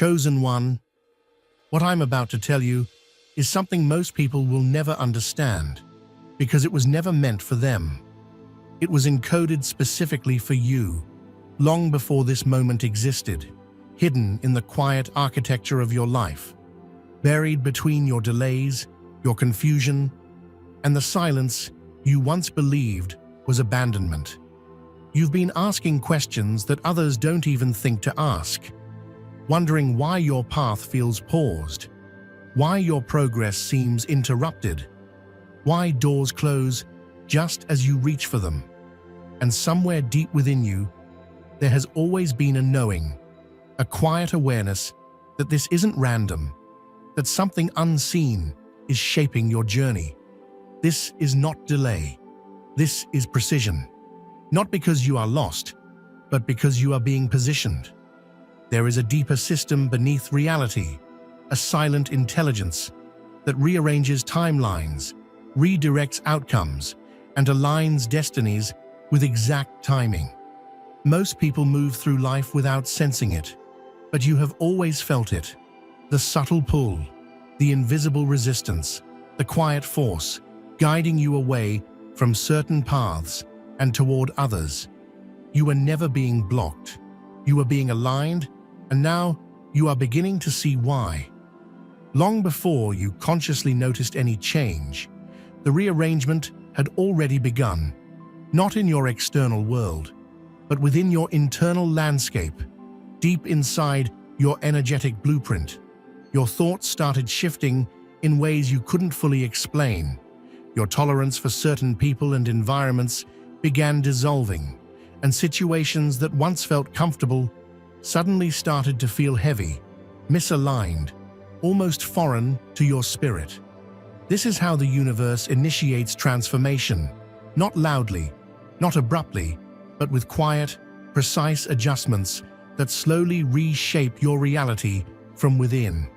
chosen one. What I'm about to tell you is something most people will never understand, because it was never meant for them. It was encoded specifically for you, long before this moment existed, hidden in the quiet architecture of your life, buried between your delays, your confusion, and the silence you once believed was abandonment. You've been asking questions that others don't even think to ask, wondering why your path feels paused, why your progress seems interrupted, why doors close just as you reach for them. And somewhere deep within you, there has always been a knowing, a quiet awareness that this isn't random, that something unseen is shaping your journey. This is not delay. This is precision. Not because you are lost, but because you are being positioned. There is a deeper system beneath reality, a silent intelligence that rearranges timelines, redirects outcomes, and aligns destinies with exact timing. Most people move through life without sensing it, but you have always felt it. The subtle pull, the invisible resistance, the quiet force, guiding you away from certain paths and toward others. You were never being blocked. You were being aligned, and now you are beginning to see why. Long before you consciously noticed any change, the rearrangement had already begun, not in your external world, but within your internal landscape, deep inside your energetic blueprint. Your thoughts started shifting in ways you couldn't fully explain. Your tolerance for certain people and environments began dissolving, and situations that once felt comfortable suddenly started to feel heavy, misaligned, almost foreign to your spirit. This is how the universe initiates transformation, not loudly, not abruptly, but with quiet, precise adjustments that slowly reshape your reality from within.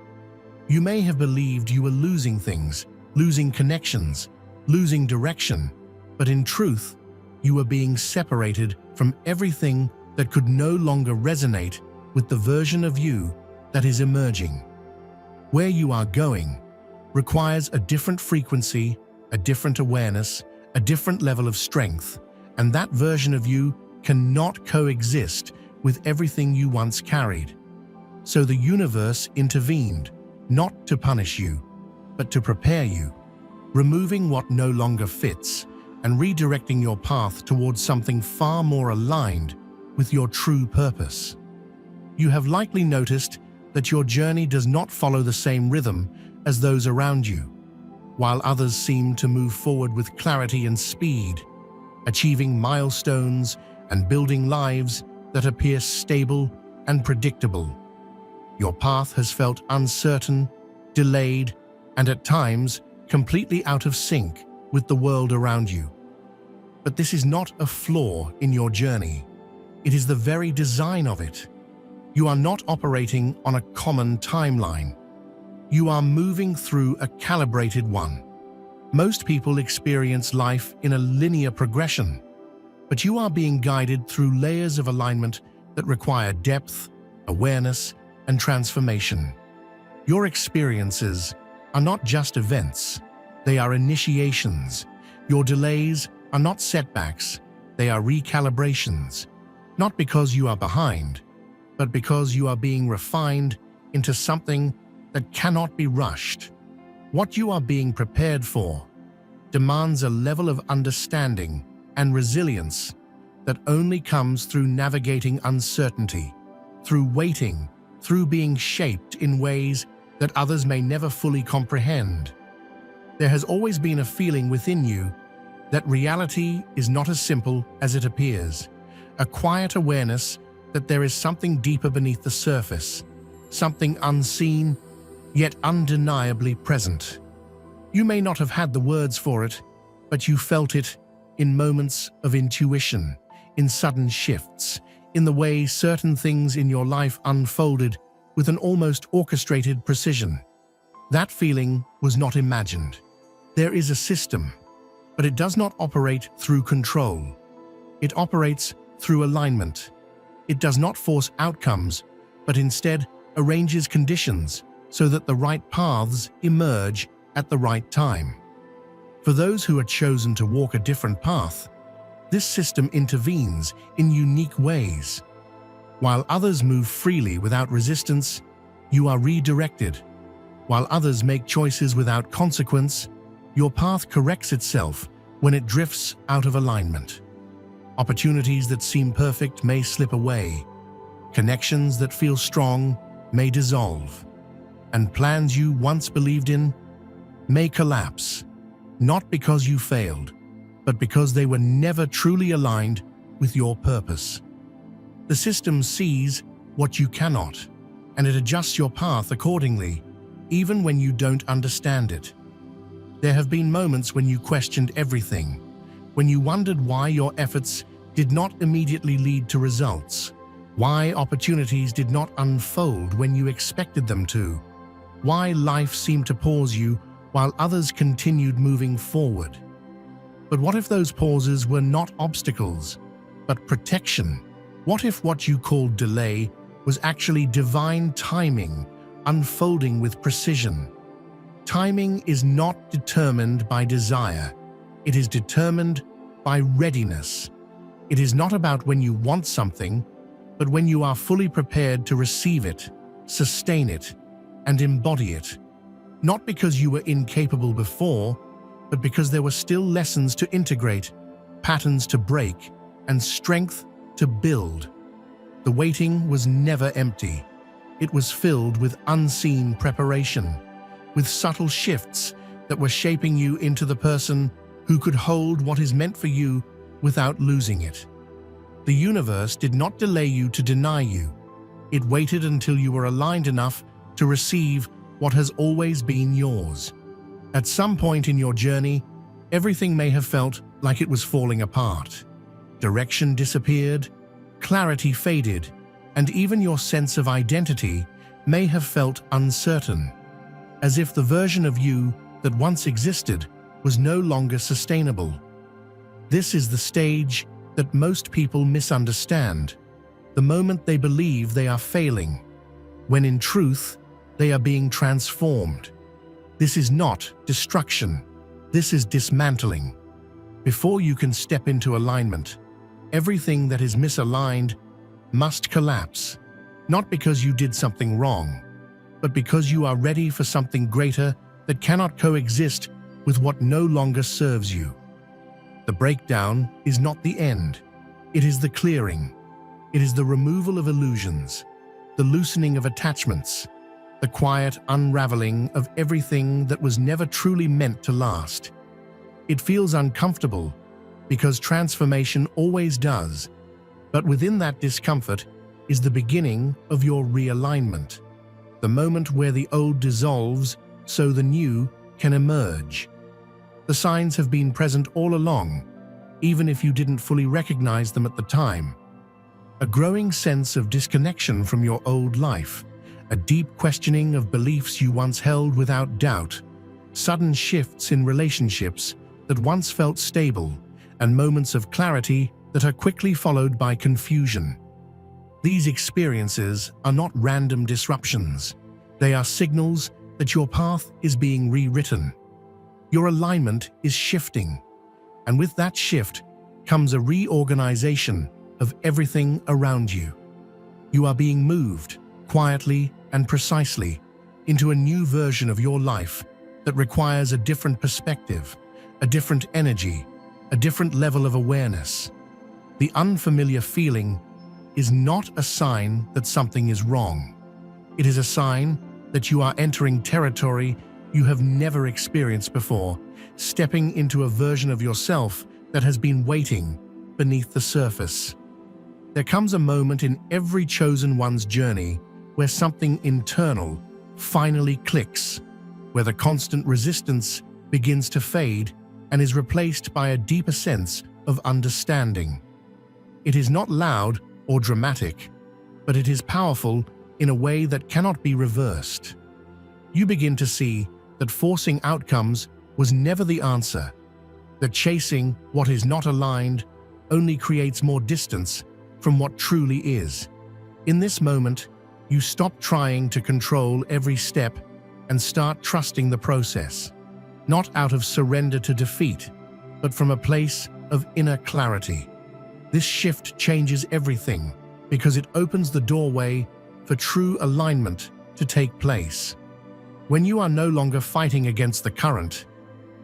You may have believed you were losing things, losing connections, losing direction, but in truth, you were being separated from everything that could no longer resonate with the version of you that is emerging. Where you are going requires a different frequency, a different awareness, a different level of strength, and that version of you cannot coexist with everything you once carried. So the universe intervened, not to punish you, but to prepare you, removing what no longer fits and redirecting your path towards something far more aligned with your true purpose. You have likely noticed that your journey does not follow the same rhythm as those around you. While others seem to move forward with clarity and speed, achieving milestones and building lives that appear stable and predictable, your path has felt uncertain, delayed, and at times completely out of sync with the world around you. But this is not a flaw in your journey. It is the very design of it. You are not operating on a common timeline. You are moving through a calibrated one. Most people experience life in a linear progression, but you are being guided through layers of alignment that require depth, awareness, and transformation. Your experiences are not just events, they are initiations. Your delays are not setbacks, they are recalibrations. Not because you are behind, but because you are being refined into something that cannot be rushed. What you are being prepared for demands a level of understanding and resilience that only comes through navigating uncertainty, through waiting, through being shaped in ways that others may never fully comprehend. There has always been a feeling within you that reality is not as simple as it appears, a quiet awareness that there is something deeper beneath the surface, something unseen, yet undeniably present. You may not have had the words for it, but you felt it in moments of intuition, in sudden shifts, in the way certain things in your life unfolded with an almost orchestrated precision. That feeling was not imagined. There is a system, but it does not operate through control. It operates through alignment. It does not force outcomes, but instead arranges conditions so that the right paths emerge at the right time. For those who are chosen to walk a different path, this system intervenes in unique ways. While others move freely without resistance, you are redirected. While others make choices without consequence, your path corrects itself when it drifts out of alignment. Opportunities that seem perfect may slip away. Connections that feel strong may dissolve. And plans you once believed in may collapse, not because you failed, but because they were never truly aligned with your purpose. The system sees what you cannot, and it adjusts your path accordingly, even when you don't understand it. There have been moments when you questioned everything, when you wondered why your efforts did not immediately lead to results, why opportunities did not unfold when you expected them to, why life seemed to pause you while others continued moving forward. But what if those pauses were not obstacles, but protection? What if what you called delay was actually divine timing, unfolding with precision? Timing is not determined by desire. It is determined by readiness. It is not about when you want something, but when you are fully prepared to receive it, sustain it, and embody it. Not because you were incapable before, but because there were still lessons to integrate, patterns to break, and strength to build. The waiting was never empty. It was filled with unseen preparation, with subtle shifts that were shaping you into the person who could hold what is meant for you without losing it. The universe did not delay you to deny you. It waited until you were aligned enough to receive what has always been yours. At some point in your journey, everything may have felt like it was falling apart. Direction disappeared, clarity faded, and even your sense of identity may have felt uncertain, as if the version of you that once existed was no longer sustainable. This is the stage that most people misunderstand, the moment they believe they are failing, when in truth, they are being transformed. This is not destruction. This is dismantling. Before you can step into alignment, everything that is misaligned must collapse, not because you did something wrong, but because you are ready for something greater that cannot coexist with what no longer serves you. The breakdown is not the end. It is the clearing. It is the removal of illusions, the loosening of attachments, the quiet unraveling of everything that was never truly meant to last. It feels uncomfortable because transformation always does, but within that discomfort is the beginning of your realignment, the moment where the old dissolves so the new can emerge. The signs have been present all along, even if you didn't fully recognize them at the time. A growing sense of disconnection from your old life, a deep questioning of beliefs you once held without doubt, sudden shifts in relationships that once felt stable, and moments of clarity that are quickly followed by confusion. These experiences are not random disruptions. They are signals that your path is being rewritten. Your alignment is shifting, and with that shift comes a reorganization of everything around you. You are being moved, quietly and precisely, into a new version of your life that requires a different perspective, a different energy, a different level of awareness. The unfamiliar feeling is not a sign that something is wrong. It is a sign that you are entering territory you have never experienced before, stepping into a version of yourself that has been waiting beneath the surface. There comes a moment in every chosen one's journey where something internal finally clicks, where the constant resistance begins to fade and is replaced by a deeper sense of understanding. It is not loud or dramatic, but it is powerful in a way that cannot be reversed. You begin to see that forcing outcomes was never the answer, that chasing what is not aligned only creates more distance from what truly is. In this moment, You stop trying to control every step and start trusting the process, not out of surrender to defeat, but from a place of inner clarity. This shift changes everything because it opens the doorway for true alignment to take place. When you are no longer fighting against the current,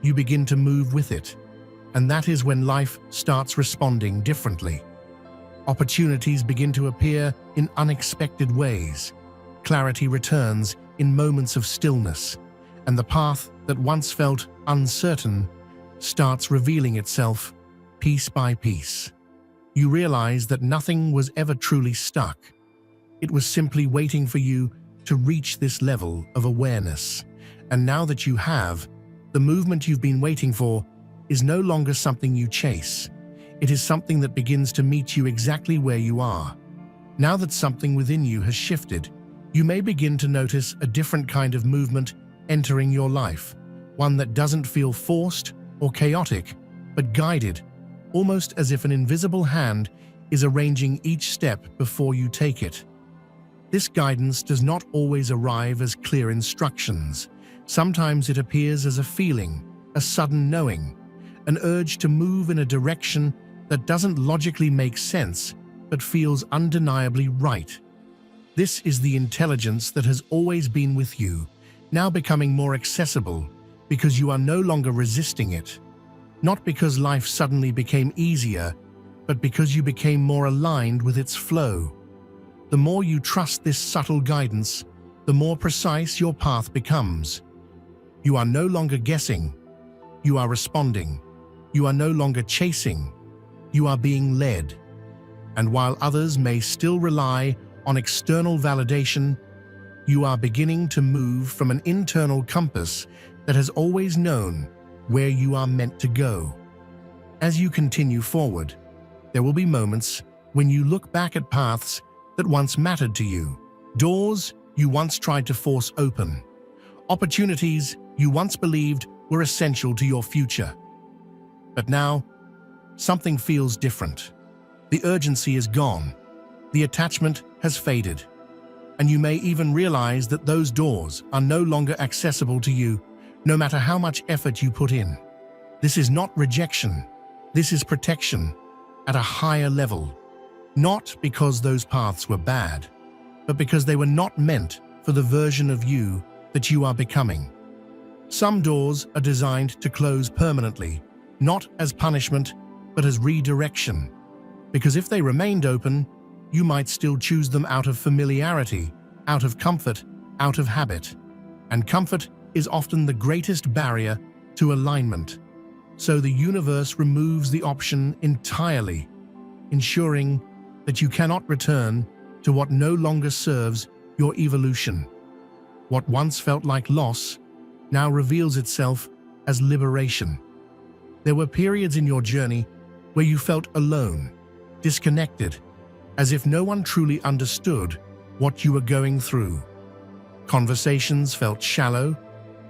you begin to move with it, and that is when life starts responding differently. Opportunities begin to appear in unexpected ways. Clarity returns in moments of stillness, and the path that once felt uncertain starts revealing itself piece by piece. You realize that nothing was ever truly stuck. It was simply waiting for you to reach this level of awareness. And now that you have, the movement you've been waiting for is no longer something you chase. It is something that begins to meet you exactly where you are. Now that something within you has shifted, you may begin to notice a different kind of movement entering your life, one that doesn't feel forced or chaotic, but guided, almost as if an invisible hand is arranging each step before you take it. This guidance does not always arrive as clear instructions. Sometimes it appears as a feeling, a sudden knowing, an urge to move in a direction that doesn't logically make sense, but feels undeniably right. This is the intelligence that has always been with you, now becoming more accessible because you are no longer resisting it. Not because life suddenly became easier, but because you became more aligned with its flow. The more you trust this subtle guidance, the more precise your path becomes. You are no longer guessing. You are responding. You are no longer chasing. You are being led. And while others may still rely on external validation, you are beginning to move from an internal compass that has always known where you are meant to go. As you continue forward, there will be moments when you look back at paths that once mattered to you, doors you once tried to force open, opportunities you once believed were essential to your future. But now, something feels different. The urgency is gone, the attachment has faded, and you may even realize that those doors are no longer accessible to you, no matter how much effort you put in. This is not rejection, this is protection at a higher level. Not because those paths were bad, but because they were not meant for the version of you that you are becoming. Some doors are designed to close permanently, not as punishment, but as redirection. Because if they remained open, you might still choose them out of familiarity, out of comfort, out of habit. And comfort is often the greatest barrier to alignment. So the universe removes the option entirely, ensuring that you cannot return to what no longer serves your evolution. What once felt like loss now reveals itself as liberation. There were periods in your journey where you felt alone, disconnected, as if no one truly understood what you were going through. Conversations felt shallow,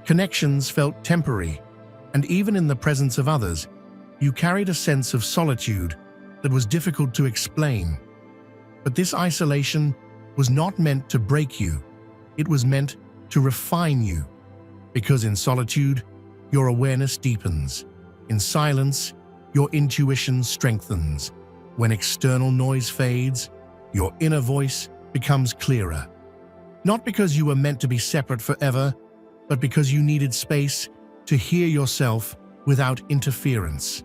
connections felt temporary, and even in the presence of others, you carried a sense of solitude that was difficult to explain. But this isolation was not meant to break you. It was meant to refine you. Because in solitude, your awareness deepens. In silence, your intuition strengthens. When external noise fades, your inner voice becomes clearer. Not because you were meant to be separate forever, but because you needed space to hear yourself without interference.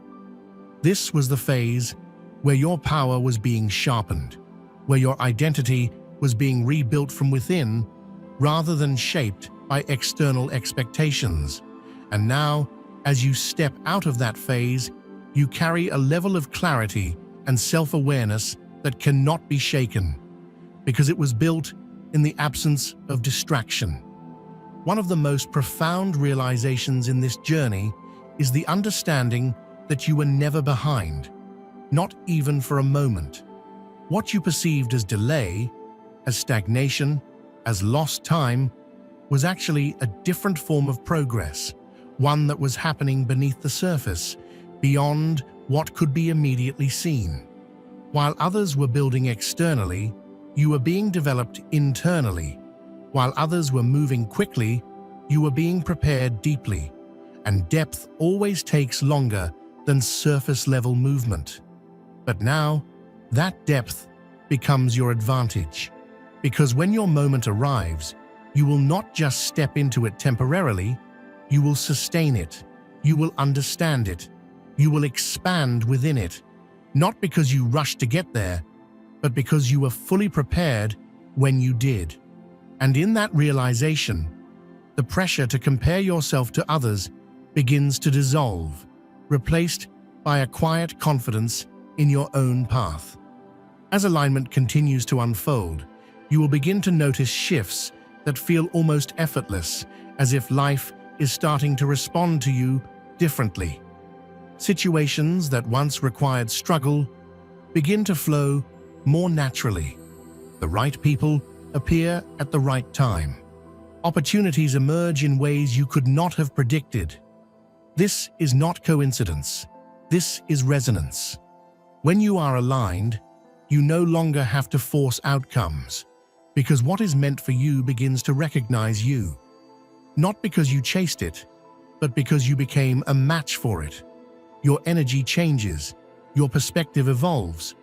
This was the phase where your power was being sharpened, where your identity was being rebuilt from within rather than shaped by external expectations. And now, as you step out of that phase, you carry a level of clarity and self-awareness that cannot be shaken, because it was built in the absence of distraction. One of the most profound realizations in this journey is the understanding that you were never behind, not even for a moment. What you perceived as delay, as stagnation, as lost time, was actually a different form of progress, one that was happening beneath the surface, beyond what could be immediately seen. While others were building externally, You were being developed internally. While others were moving quickly, you were being prepared deeply, and depth always takes longer than surface-level movement. But now, that depth becomes your advantage, because when your moment arrives, you will not just step into it temporarily, you will sustain it, you will understand it, you will expand within it, not because you rushed to get there, but because you were fully prepared when you did. And in that realization, the pressure to compare yourself to others begins to dissolve, replaced by a quiet confidence in your own path. As alignment continues to unfold, you will begin to notice shifts that feel almost effortless, as if life is starting to respond to you differently. Situations that once required struggle begin to flow more naturally. The right people appear at the right time. Opportunities emerge in ways you could not have predicted. This is not coincidence. This is resonance. When you are aligned, you no longer have to force outcomes, because what is meant for you begins to recognize you. Not because you chased it, but because you became a match for it. Your energy changes, your perspective evolves,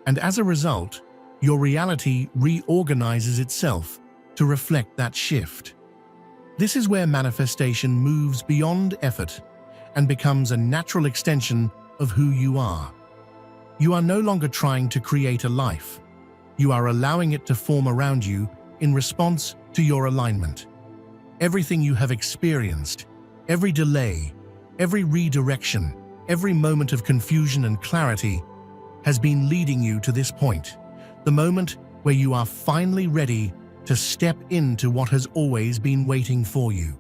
and as a result, your reality reorganizes itself to reflect that shift. This is where manifestation moves beyond effort and becomes a natural extension of who you are. You are no longer trying to create a life. You are allowing it to form around you in response to your alignment. Everything you have experienced, every delay, every redirection, every moment of confusion and clarity has been leading you to this point, the moment where you are finally ready to step into what has always been waiting for you.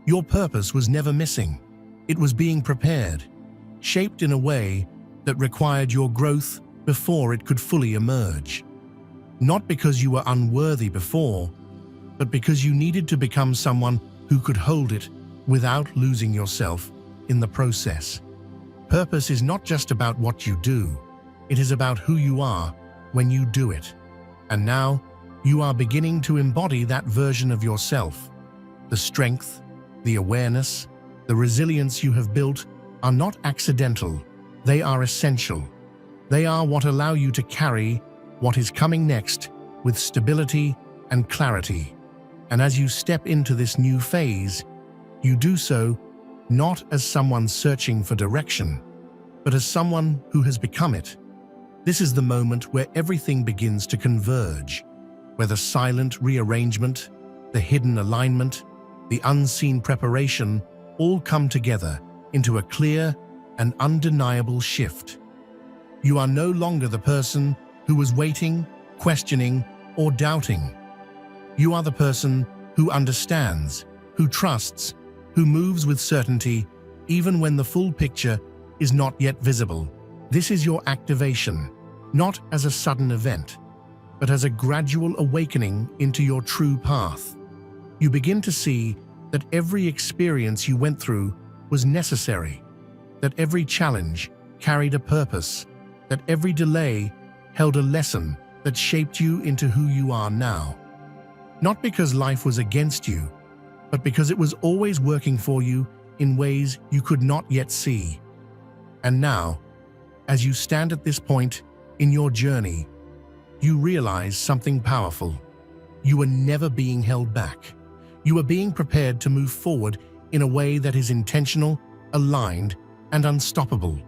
Your purpose was never missing. It was being prepared, shaped in a way that required your growth before it could fully emerge. Not because you were unworthy before, but because you needed to become someone who could hold it without losing yourself in the process. Purpose is not just about what you do, it is about who you are when you do it. And now, you are beginning to embody that version of yourself. The strength, the awareness, the resilience you have built are not accidental, they are essential. They are what allow you to carry what is coming next with stability and clarity. And as you step into this new phase, you do so not as someone searching for direction, but as someone who has become it. This is the moment where everything begins to converge, where the silent rearrangement, the hidden alignment, the unseen preparation all come together into a clear and undeniable shift. You are no longer the person who was waiting, questioning, or doubting. You are the person who understands, who trusts, who moves with certainty, even when the full picture is not yet visible. This is your activation, not as a sudden event, but as a gradual awakening into your true path. You begin to see that every experience you went through was necessary, that every challenge carried a purpose, that every delay held a lesson that shaped you into who you are now. Not because life was against you, but because it was always working for you in ways you could not yet see. And now, as you stand at this point in your journey, you realize something powerful. You are never being held back. You are being prepared to move forward in a way that is intentional, aligned, and unstoppable.